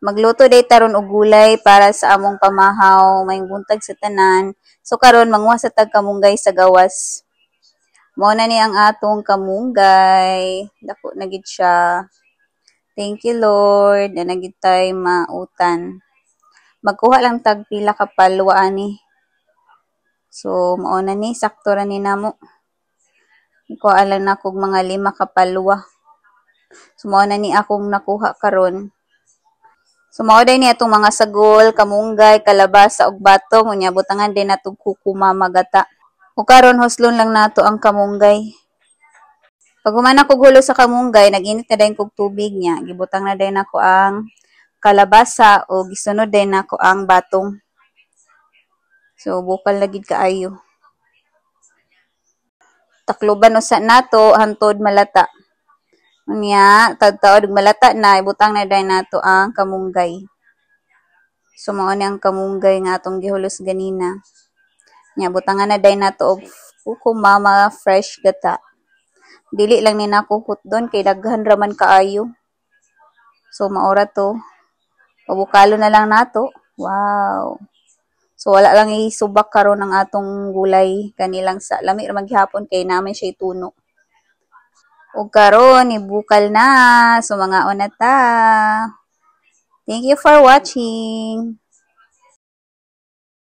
Magluto day taron og gulay para sa among pamahaw, may buntag sa tanan. So karon manguha sa tag kamunggay sa gawas. Mao na ni ang atong kamunggay. Dako na gid siya. Thank you Lord. Na gid tay mautan. Magkuha lang tag pila ka palwa ani. So mao na ni sakto ra ni namo. Kuha lang na kog mga 5 ka palwa. So mao na ni akong nakuha karon. So mao day ni atong mga sagol, kamunggay, kalabasa ug batong unya butangan din natong kukuma magata. O karon hoslon lang nato ang kamunggay. Pag humana kog hulo sa kamunggay, nag-init na dayon kog tubig niya. Gibutang na dayon ako ang kalabasa o gisunod din ako ang batong. So bukal na gid kaayo. Takloban usa nato hantod malata. Unya, tagtaod malata na, ibutang na dayon nato ang kamunggay. So mao ni ang kamunggay nga atong gihulos ganina. Nya butangan na dayon nato og kukuma mga fresh gata. Dili lang ni nako hutdon kay daghan ra man kaayo. So maora to. Pabukalo na lang nato. Wow. So wala lang isubak karon ang atong gulay kanilang sa lami ra maghapon kay naman siya tuno. Ug karon ibukal na. So mga ta. Thank you for watching.